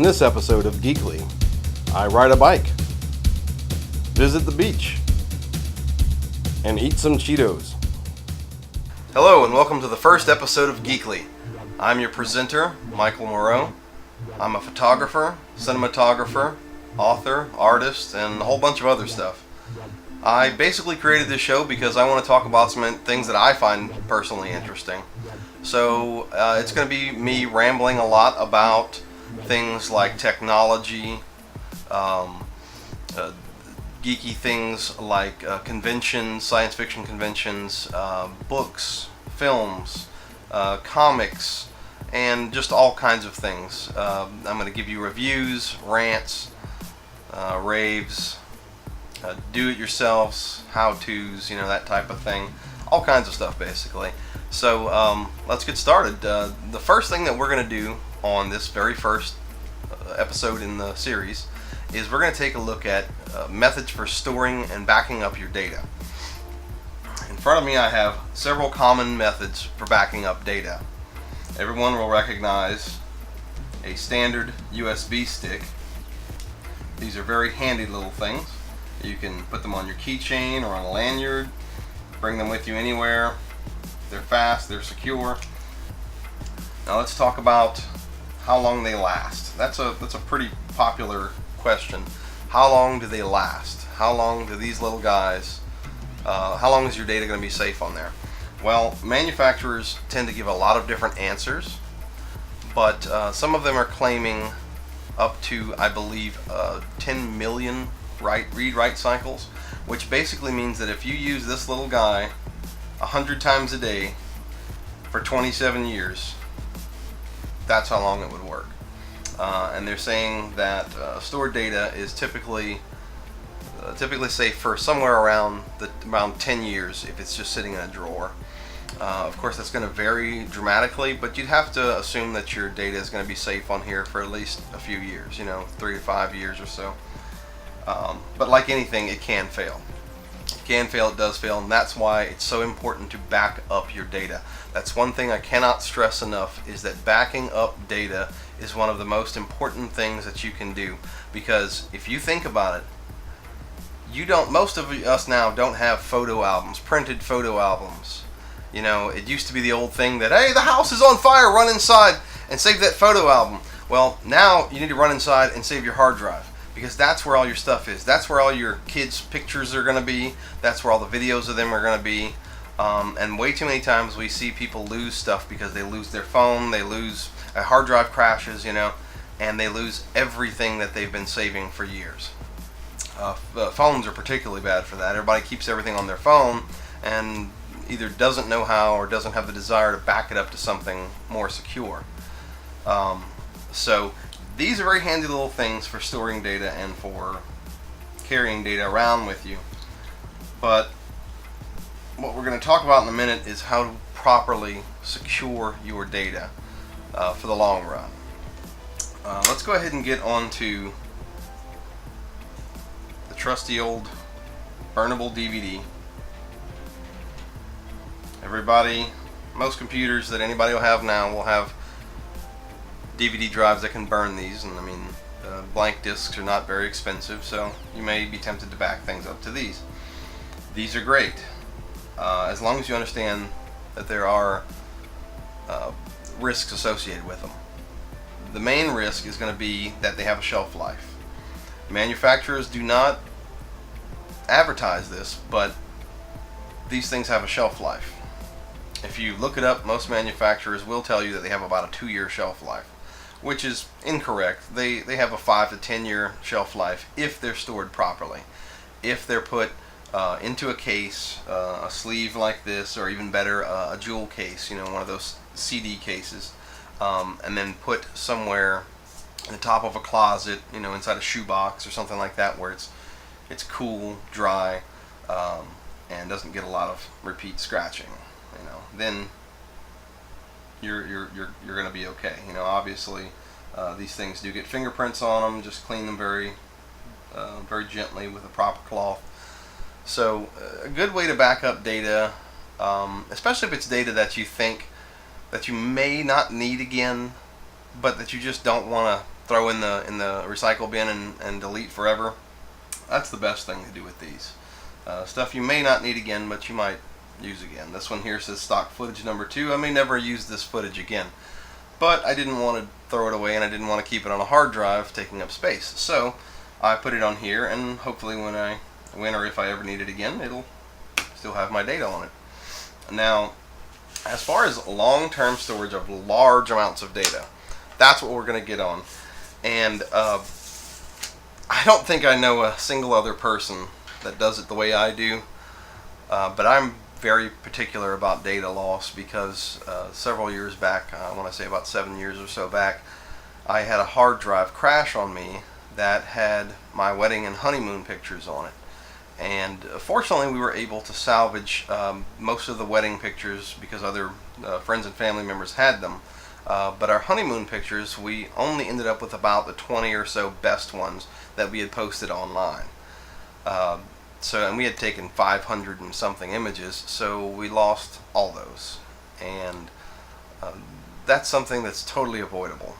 On this episode of Geekly, I ride a bike, visit the beach, and eat some Cheetos. Hello and welcome to the first episode of Geekly. I'm your presenter, Michael Moreau. I'm a photographer, cinematographer, author, artist, and a whole bunch of other stuff. I basically created this show because I want to talk about some things that I find personally interesting. So it's going to be me rambling a lot about things like technology, geeky things like conventions, science fiction conventions, books, films, comics, and just all kinds of things. I'm going to give you reviews, rants, raves, do-it-yourselves, how-tos, that type of thing. All kinds of stuff, basically. So let's get started. The first thing that we're going to do on this very first episode in the series is we're going to take a look at methods for storing and backing up your data. In front of me I have several common methods for backing up data. Everyone will recognize a standard USB stick. These are very handy little things. You can put them on your keychain or on a lanyard, bring them with you anywhere. They're fast, they're secure. Now let's talk about how long they last. That's a pretty popular question. How long do they last? How long do these little guys, how long is your data going to be safe on there? Well, manufacturers tend to give a lot of different answers, but some of them are claiming up to, I believe, 10 million read-write cycles, which basically means that if you use this little guy 100 times a day for 27 years, that's how long it would work. And they're saying that stored data is typically safe for somewhere around 10 years if it's just sitting in a drawer. Of course, that's going to vary dramatically, but you'd have to assume that your data is going to be safe on here for at least a few years, 3 to 5 years or so. But like anything, it can fail. It can fail, it does fail, and that's why it's so important to back up your data. That's one thing I cannot stress enough, is that backing up data is one of the most important things that you can do. Because if you think about it, most of us now don't have photo albums, printed photo albums. It used to be the old thing that, hey, the house is on fire, run inside and save that photo album. Well, now you need to run inside and save your hard drive, because that's where all your stuff is. That's where all your kids' pictures are going to be. That's where all the videos of them are going to be. And way too many times we see people lose stuff because they lose their phone, they lose a hard drive crashes, and they lose everything that they've been saving for years. Phones are particularly bad for that. Everybody keeps everything on their phone and either doesn't know how or doesn't have the desire to back it up to something more secure. So these are very handy little things for storing data and for carrying data around with you. But what we're going to talk about in a minute is how to properly secure your data for the long run. Let's go ahead and get on to the trusty old Burnable DVD. Most computers that anybody will have now will have DVD drives that can burn these, and blank discs are not very expensive, so you may be tempted to back things up to these. These are great, as long as you understand that there are risks associated with them. The main risk is going to be that they have a shelf life. Manufacturers do not advertise this, but these things have a shelf life. If you look it up, most manufacturers will tell you that they have about a 2-year shelf life, which is incorrect. They have a 5 to 10 year shelf life if they're stored properly. If they're put into a case, a sleeve like this, or even better, a jewel case, one of those CD cases, and then put somewhere in the top of a closet, inside a shoebox or something like that, where it's cool, dry, and doesn't get a lot of repeat scratching. Then you're going to be okay. Obviously, these things do get fingerprints on them. Just clean them very gently with a proper cloth. So a good way to back up data, especially if it's data that you think that you may not need again, but that you just don't want to throw in the recycle bin and delete forever. That's the best thing to do with these. Stuff you may not need again, but you might use again. This one here says stock footage number 2. I may never use this footage again, but I didn't want to throw it away and I didn't want to keep it on a hard drive taking up space. So I put it on here, and hopefully when or if I ever need it again, it'll still have my data on it. Now, as far as long-term storage of large amounts of data, that's what we're going to get on. And I don't think I know a single other person that does it the way I do, but I'm very particular about data loss because several years back, I want to say about 7 years or so back, I had a hard drive crash on me that had my wedding and honeymoon pictures on it. And fortunately we were able to salvage most of the wedding pictures because other friends and family members had them. But our honeymoon pictures, we only ended up with about the 20 or so best ones that we had posted online. And we had taken 500 and something images, so we lost all those. And that's something that's totally avoidable.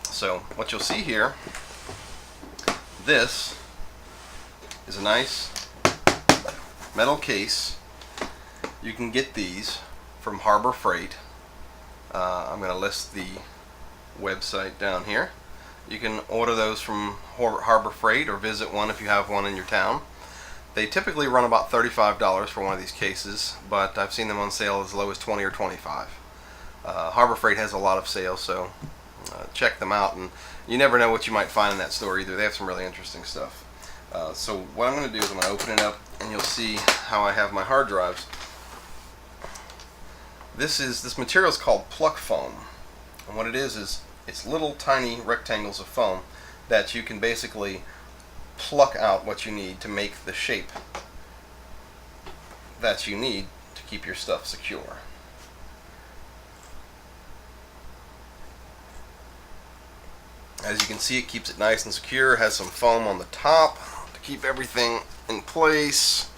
So what you'll see here, this is a nice metal case. You can get these from Harbor Freight. I'm going to list the website down here. You can order those from Harbor Freight or visit one if you have one in your town. They typically run about $35 for one of these cases, but I've seen them on sale as low as $20 or $25. Harbor Freight has a lot of sales, so check them out, and you never know what you might find in that store either. They have some really interesting stuff. So what I'm going to do is I'm going to open it up, and you'll see how I have my hard drives. This material is called pluck foam, and what it is it's little tiny rectangles of foam that you can basically pluck out what you need to make the shape that you need to keep your stuff secure. As you can see, it keeps it nice and secure. It has some foam on the top to keep everything in place.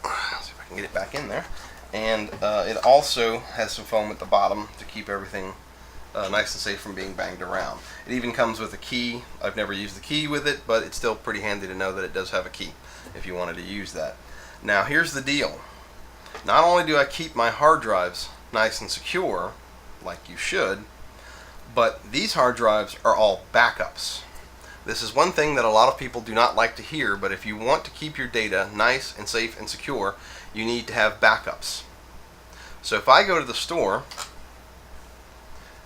Let's see if I can get it back in there. And it also has some foam at the bottom to keep everything nice and safe from being banged around. It even comes with a key. I've never used the key with it, but it's still pretty handy to know that it does have a key if you wanted to use that. Now here's the deal. Not only do I keep my hard drives nice and secure, like you should, but these hard drives are all backups. This is one thing that a lot of people do not like to hear, but if you want to keep your data nice and safe and secure, you need to have backups. So if I go to the store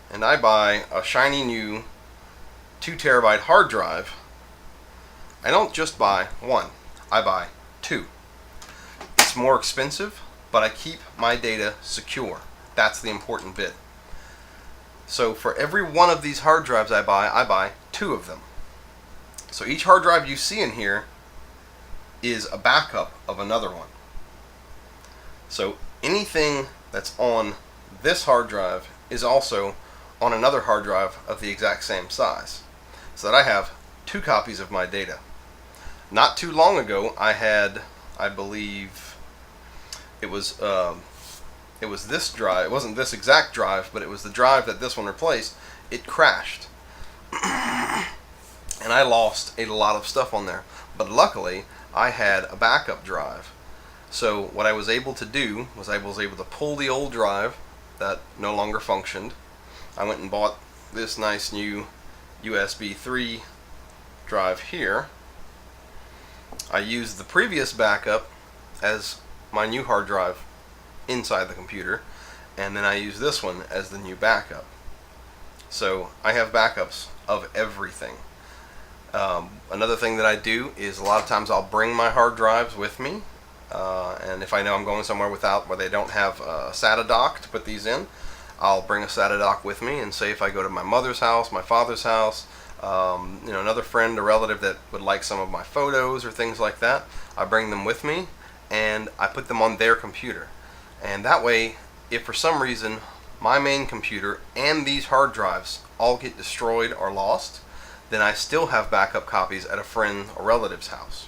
and I buy a shiny new 2 terabyte hard drive, I don't just buy one, I buy 2. It's more expensive, but I keep my data secure. That's the important bit. So for every one of these hard drives I buy 2 of them. So each hard drive you see in here is a backup of another one. So anything that's on this hard drive is also on another hard drive of the exact same size, so that I have 2 copies of my data. Not too long ago, I had, I believe, it was this drive. It wasn't this exact drive, but it was the drive that this one replaced. It crashed, and I lost a lot of stuff on there. But luckily, I had a backup drive. So what I was able to do was I was able to pull the old drive that no longer functioned. I went and bought this nice new USB 3 drive here. I used the previous backup as my new hard drive inside the computer, and then I use this one as the new backup. So I have backups of everything. Another thing that I do is a lot of times I'll bring my hard drives with me, and if I know I'm going somewhere where they don't have a SATA dock to put these in, I'll bring a SATA dock with me, and say if I go to my mother's house, my father's house, another friend or relative that would like some of my photos or things like that, I bring them with me and I put them on their computer. And that way, if for some reason my main computer and these hard drives all get destroyed or lost, then I still have backup copies at a friend or relative's house.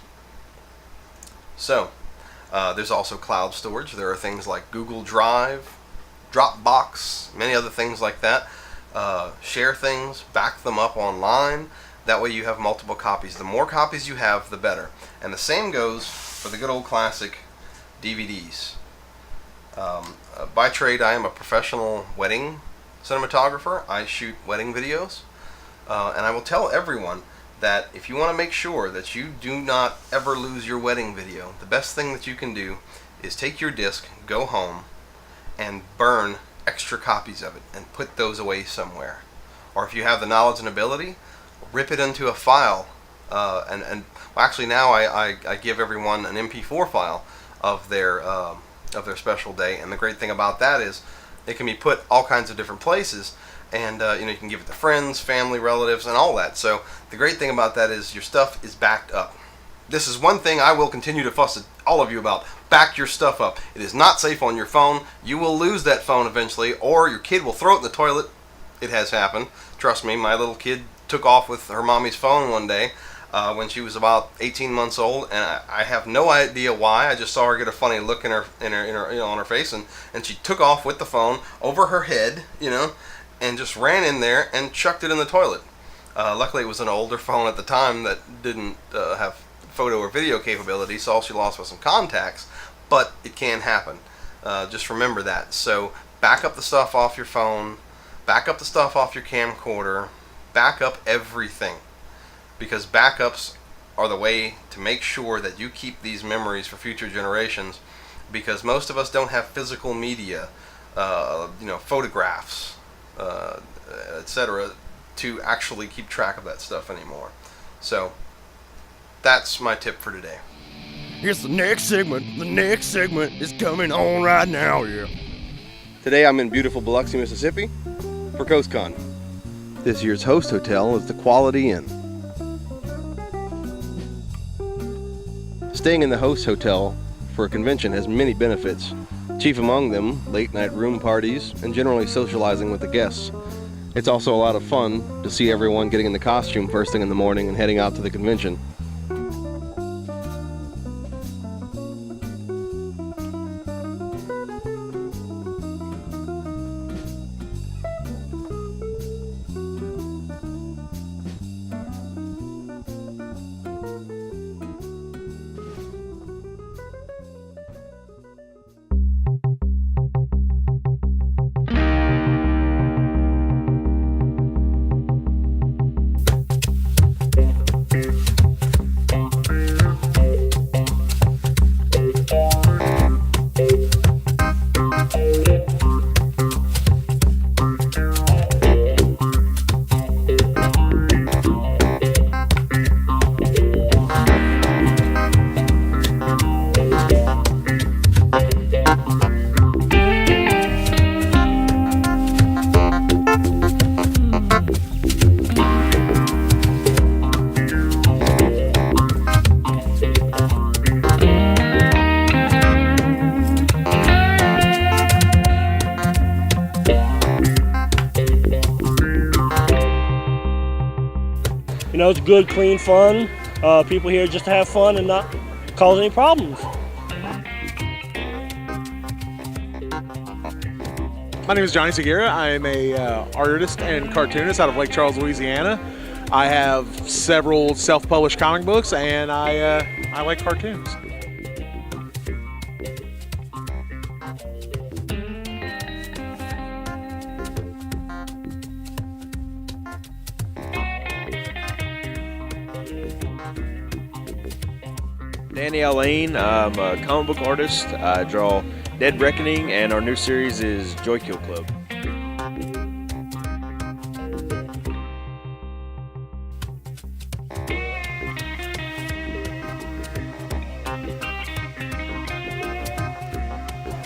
So, there's also cloud storage. There are things like Google Drive, Dropbox, many other things like that. share things, back them up online. That way you have multiple copies. The more copies you have, the better. And the same goes for the good old classic DVDs. By trade, I am a professional wedding cinematographer. I shoot wedding videos. And I will tell everyone that if you want to make sure that you do not ever lose your wedding video, the best thing that you can do is take your disc, go home, and burn extra copies of it and put those away somewhere. Or if you have the knowledge and ability, rip it into a file. Well, actually now I give everyone an MP4 file of their special day, and the great thing about that is it can be put all kinds of different places, and you can give it to friends, family, relatives, and all that. So the great thing about that is your stuff is backed up. This is one thing I will continue to fuss at all of you about. Back your stuff up. It is not safe on your phone. You will lose that phone eventually, or your kid will throw it in the toilet. It has happened. Trust me, my little kid took off with her mommy's phone one day when she was about 18 months old, and I have no idea why. I just saw her get a funny look in her on her face, and she took off with the phone over her head, and just ran in there and chucked it in the toilet. Luckily, it was an older phone at the time that didn't have photo or video capability, so all she lost was some contacts, but it can happen. Just remember that. So back up the stuff off your phone, back up the stuff off your camcorder, back up everything, because backups are the way to make sure that you keep these memories for future generations, because most of us don't have physical media, photographs, etc., to actually keep track of that stuff anymore. So that's my tip for today. Here's the next segment. The next segment is coming on right now, yeah. Today I'm in beautiful Biloxi, Mississippi for CoastCon. This year's host hotel is the Quality Inn. Staying in the host hotel for a convention has many benefits. Chief among them, late night room parties and generally socializing with the guests. It's also a lot of fun to see everyone getting in the costume first thing in the morning and heading out to the convention. It's good, clean fun. People here just to have fun and not cause any problems. My name is Johnny Segura. I am a artist and cartoonist out of Lake Charles, Louisiana. I have several self-published comic books, and I like cartoons. Danny Alleyne, I'm a comic book artist. I draw Dead Reckoning, and our new series is Joy Kill Club.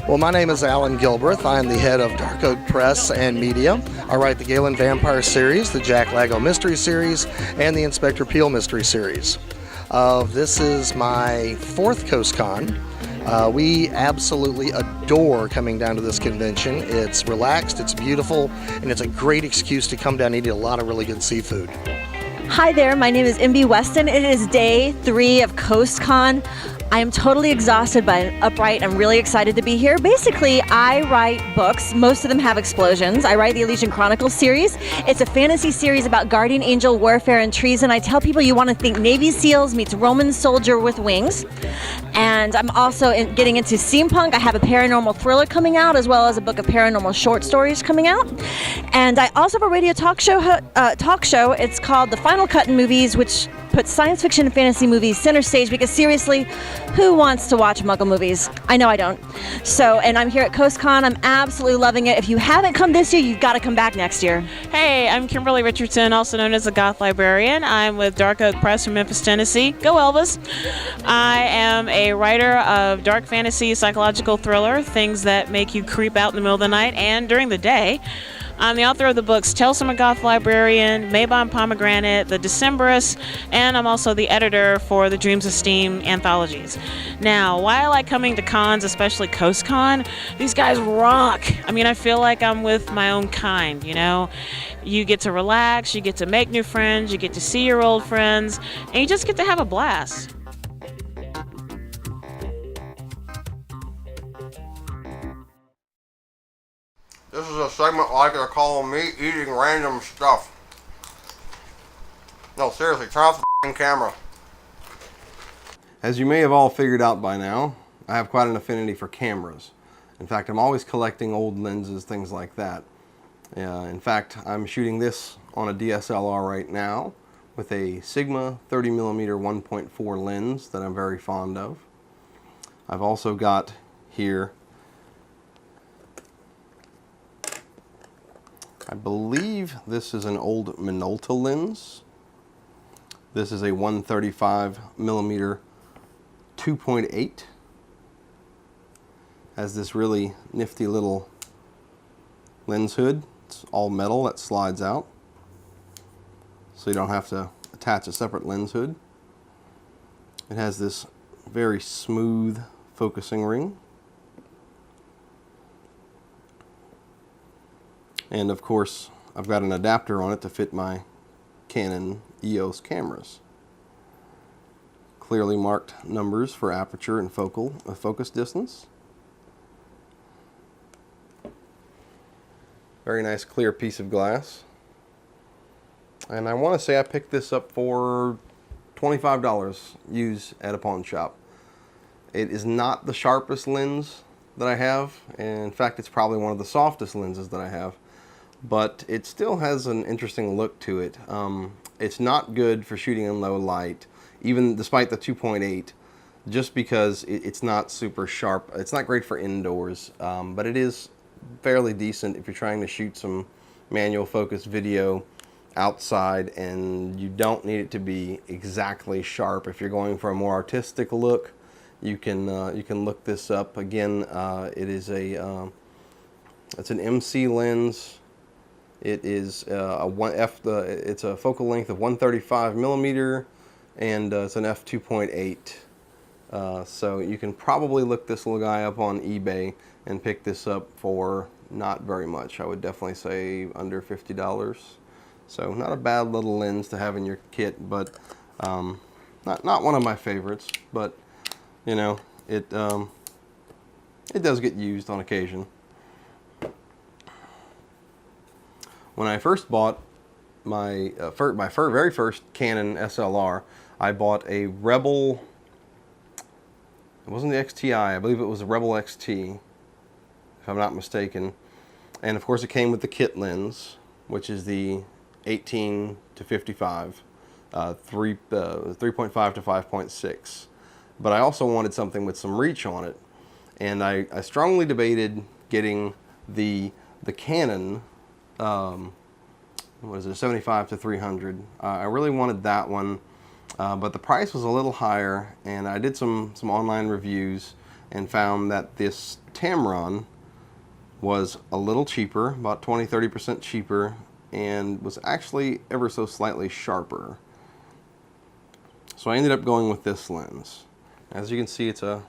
Well, my name is Alan Gilbreth. I am the head of Dark Oak Press and Media. I write the Galen Vampire series, the Jack Lago Mystery series, and the Inspector Peel Mystery series. This is my fourth CoastCon. We absolutely adore coming down to this convention. It's relaxed, it's beautiful, and it's a great excuse to come down and eat a lot of really good seafood. Hi there, my name is MB Weston. It is day 3 of CoastCon. I am totally exhausted but upright. I'm really excited to be here. Basically, I write books. Most of them have explosions. I write the Elysian Chronicles series. It's a fantasy series about guardian angel warfare and treason. I tell people you want to think Navy SEALs meets Roman soldier with wings. And I'm also getting into steampunk. I have a paranormal thriller coming out, as well as a book of paranormal short stories coming out. And I also have a radio talk show. It's called The Final Cut in Movies, which puts science fiction and fantasy movies center stage, because seriously, who wants to watch Muggle movies? I know I don't. So, and I'm here at CoastCon. I'm absolutely loving it. If you haven't come this year, you've got to come back next year. Hey, I'm Kimberly Richardson, also known as the Goth Librarian. I'm with Dark Oak Press from Memphis, Tennessee. Go Elvis! I am a writer of dark fantasy, psychological thriller, things that make you creep out in the middle of the night and during the day. I'm the author of the books Tales from a Goth Librarian, Maybon Pomegranate, The Decemberist, and I'm also the editor for the Dreams of Steam anthologies. Now, why I like coming to cons, especially CoastCon, these guys rock. I mean, I feel like I'm with my own kind, you know? You get to relax, you get to make new friends, you get to see your old friends, and you just get to have a blast. This is a segment like they're calling me eating random stuff. No, seriously, turn off the f***ing camera. As you may have all figured out by now, I have quite an affinity for cameras. In fact, I'm always collecting old lenses, things like that. In fact, I'm shooting this on a DSLR right now with a Sigma 30mm 1.4 lens that I'm very fond of. I've also got here, I believe this is an old Minolta lens. This is a 135mm 2.8. Has this really nifty little lens hood. It's all metal that slides out, so you don't have to attach a separate lens hood. It has this very smooth focusing ring. And of course, I've got an adapter on it to fit my Canon EOS cameras. Clearly marked numbers for aperture and focus distance. Very nice clear piece of glass. And I want to say I picked this up for $25 used at a pawn shop. It is not the sharpest lens that I have, and in fact it's probably one of the softest lenses that I have, but it still has an interesting look to it. It's not good for shooting in low light, even despite the 2.8, just because it's not super sharp. It's not great for indoors, but it is fairly decent if you're trying to shoot some manual focus video outside, and you don't need it to be exactly sharp. If you're going for a more artistic look, you can look this up. Again, it is it's an MC lens. It is it's a focal length of 135mm, and it's an f2.8. So you can probably look this little guy up on eBay and pick this up for not very much. I would definitely say under $50. So not a bad little lens to have in your kit, but not one of my favorites. But you know, it does get used on occasion. When I first bought my very first Canon SLR, I bought a Rebel. It wasn't the XTI, I believe it was a Rebel XT, if I'm not mistaken. And of course it came with the kit lens, which is the 18 to 55, 3.5 to 5.6. But I also wanted something with some reach on it, and I strongly debated getting the Canon, what is it, 75 to 300. I really wanted that one, but the price was a little higher, and I did some online reviews and found that this Tamron was a little cheaper, about 20-30% cheaper, and was actually ever so slightly sharper. So I ended up going with this lens. As you can see, it's a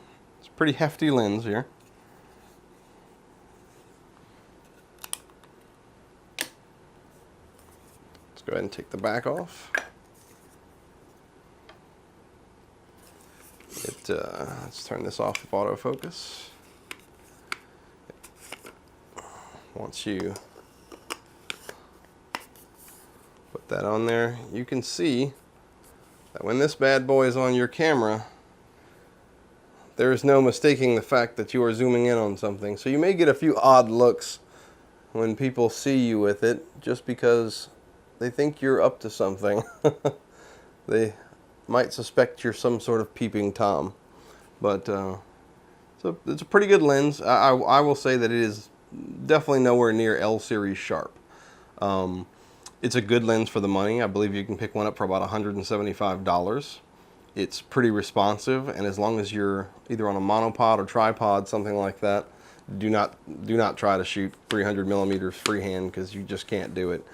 pretty hefty lens here. Let's go ahead and take the back off. let's turn this off of autofocus. Once you put that on there, you can see that when this bad boy is on your camera, there is no mistaking the fact that you are zooming in on something. So you may get a few odd looks when people see you with it, just because they think you're up to something. They might suspect you're some sort of peeping Tom. But so it's a pretty good lens. I will say that it is definitely nowhere near L series sharp. It's a good lens for the money. I believe you can pick one up for about $175. It's pretty responsive, and as long as you're either on a monopod or tripod, something like that, do not try to shoot 300 millimeters freehand, because you just can't do it.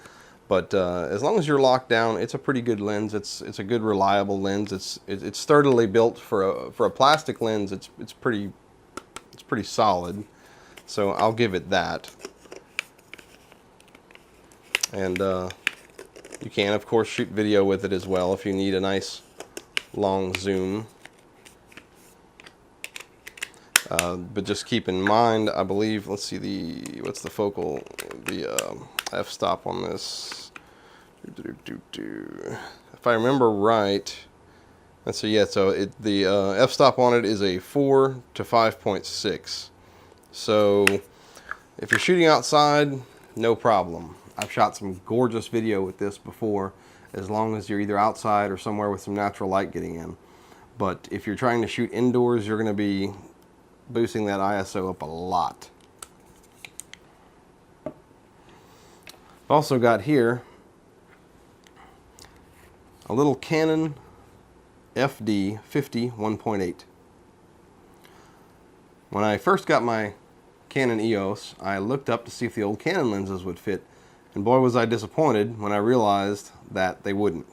But as long as you're locked down, it's a pretty good lens. It's a good, reliable lens. It's sturdily built for a plastic lens. It's pretty solid. So I'll give it that. And you can, of course, shoot video with it as well if you need a nice long zoom. But just keep in mind, I believe, let's see, what's the focal, the f-stop on this. If I remember right, let's see, yeah, so the f-stop on it is a 4 to 5.6. So if you're shooting outside, no problem. I've shot some gorgeous video with this before, as long as you're either outside or somewhere with some natural light getting in. But if you're trying to shoot indoors, you're going to be boosting that ISO up a lot. I've also got here a little Canon FD 50 1.8. When I first got my Canon EOS, I looked up to see if the old Canon lenses would fit, and boy was I disappointed when I realized that they wouldn't.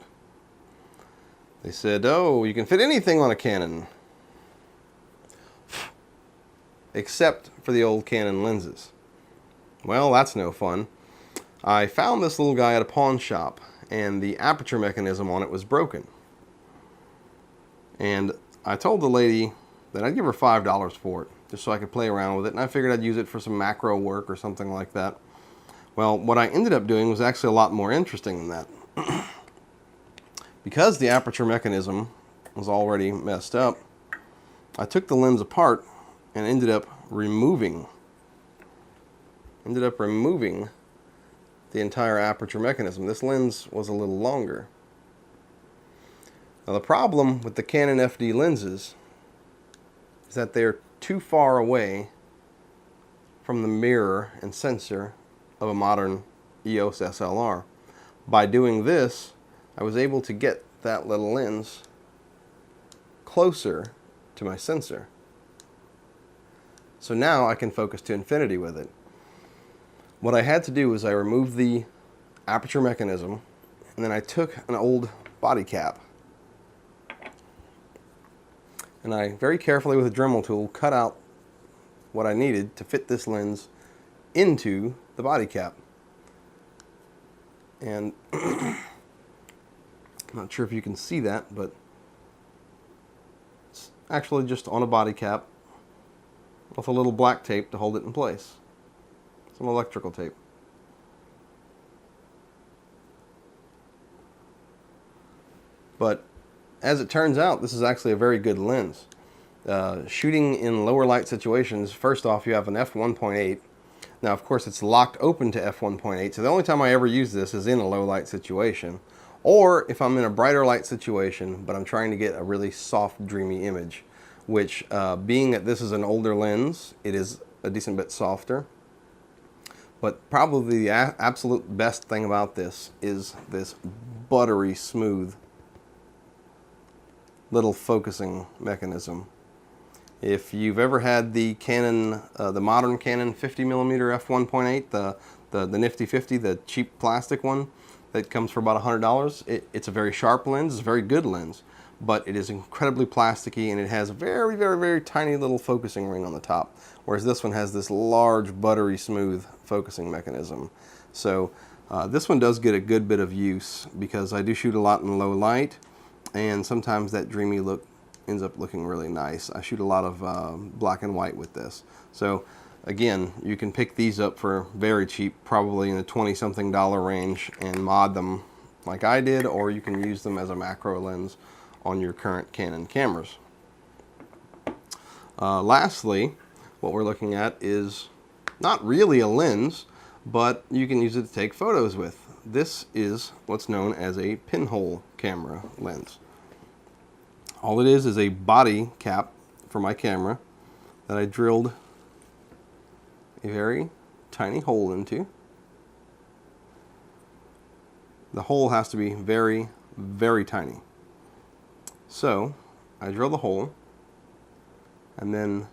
They said, oh, you can fit anything on a Canon except for the old Canon lenses. Well, that's no fun. I found this little guy at a pawn shop, and the aperture mechanism on it was broken. And I told the lady that I'd give her $5 for it, just so I could play around with it, and I figured I'd use it for some macro work or something like that. Well, what I ended up doing was actually a lot more interesting than that. Because the aperture mechanism was already messed up, I took the lens apart and ended up removing the entire aperture mechanism. This lens was a little longer. Now the problem with the Canon FD lenses is that they're too far away from the mirror and sensor of a modern EOS SLR. By doing this, I was able to get that little lens closer to my sensor. So now I can focus to infinity with it. What I had to do was I removed the aperture mechanism, and then I took an old body cap, and I very carefully with a Dremel tool cut out what I needed to fit this lens into the body cap. And I'm not sure if you can see that, but it's actually just on a body cap with a little black tape to hold it in place. Some electrical tape. But as it turns out, this is actually a very good lens. Shooting in lower light situations, first off, you have an f1.8. Now, of course, it's locked open to f1.8, so the only time I ever use this is in a low light situation, or if I'm in a brighter light situation, but I'm trying to get a really soft, dreamy image, which, being that this is an older lens, it is a decent bit softer. But probably the absolute best thing about this is this buttery smooth little focusing mechanism. If you've ever had the Canon, the modern Canon 50mm f1.8, the nifty 50, the cheap plastic one that comes for about $100, it's a very sharp lens, it's a very good lens, but it is incredibly plasticky, and it has a very, very, very tiny little focusing ring on the top, whereas this one has this large, buttery smooth focusing mechanism. So this one does get a good bit of use, because I do shoot a lot in low light, and sometimes that dreamy look ends up looking really nice. I shoot a lot of black and white with this. So again, you can pick these up for very cheap, probably in the $20-something range, and mod them like I did, or you can use them as a macro lens on your current Canon cameras. Lastly, what we're looking at is not really a lens, but you can use it to take photos with. This is what's known as a pinhole camera lens. All it is a body cap for my camera that I drilled a very tiny hole into. The hole has to be very, very tiny. So I drill the hole and then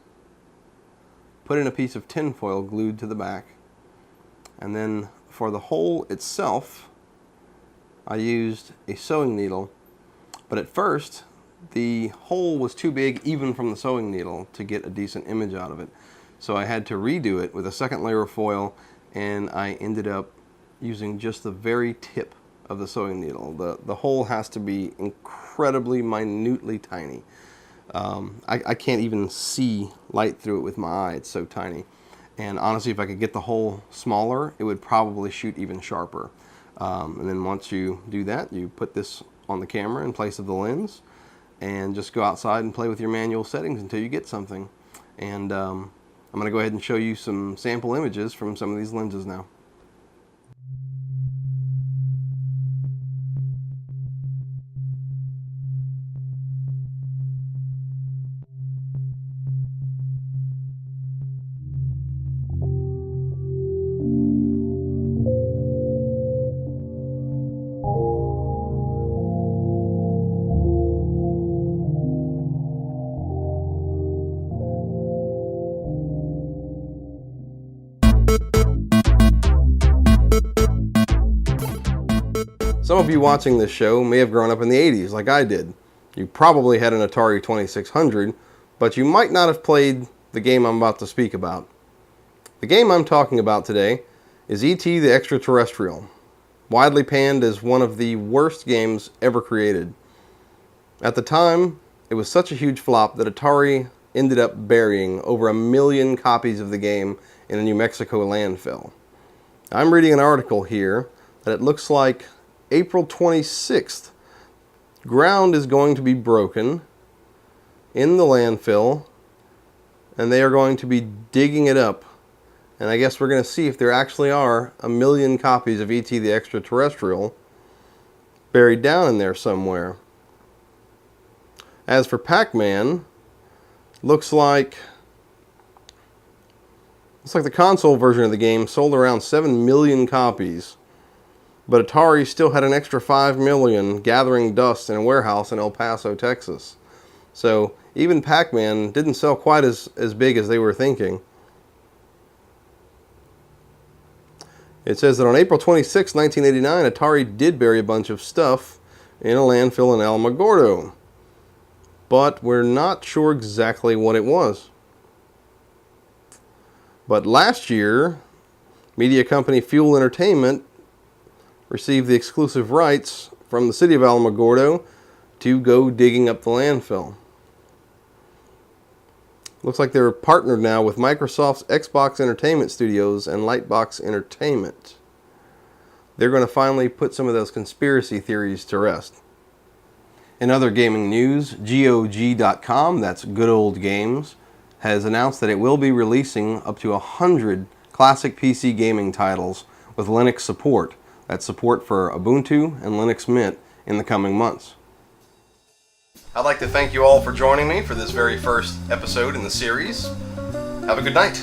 put in a piece of tin foil glued to the back. And then for the hole itself, I used a sewing needle. But at first, the hole was too big even from the sewing needle to get a decent image out of it. So I had to redo it with a second layer of foil, and I ended up using just the very tip of the sewing needle. The hole has to be incredibly minutely tiny. I can't even see light through it with my eye, it's so tiny. And honestly, if I could get the hole smaller, it would probably shoot even sharper. And then once you do that, you put this on the camera in place of the lens, and just go outside and play with your manual settings until you get something. And I'm going to go ahead and show you some sample images from some of these lenses now. Some of you watching this show may have grown up in the 80s like I did. You probably had an Atari 2600, but you might not have played the game I'm about to speak about. The game I'm talking about today is E.T. the Extraterrestrial, widely panned as one of the worst games ever created. At the time, it was such a huge flop that Atari ended up burying over 1 million copies of the game in a New Mexico landfill. I'm reading an article here that it looks like April 26th, ground is going to be broken in the landfill, and they are going to be digging it up. And I guess we're going to see if there actually are 1 million copies of E.T. the Extraterrestrial buried down in there somewhere. As for Pac-Man, looks like the console version of the game sold around 7 million copies. But Atari still had an extra 5 million gathering dust in a warehouse in El Paso, Texas. So even Pac-Man didn't sell quite as big as they were thinking. It says that on April 26, 1989, Atari did bury a bunch of stuff in a landfill in Alamogordo. But we're not sure exactly what it was. But last year, media company Fuel Entertainment received the exclusive rights from the city of Alamogordo to go digging up the landfill. Looks like they're partnered now with Microsoft's Xbox Entertainment Studios and Lightbox Entertainment. They're going to finally put some of those conspiracy theories to rest. In other gaming news, GOG.com, that's Good Old Games, has announced that it will be releasing up to 100 classic PC gaming titles with Linux support. That's support for Ubuntu and Linux Mint in the coming months. I'd like to thank you all for joining me for this very first episode in the series. Have a good night.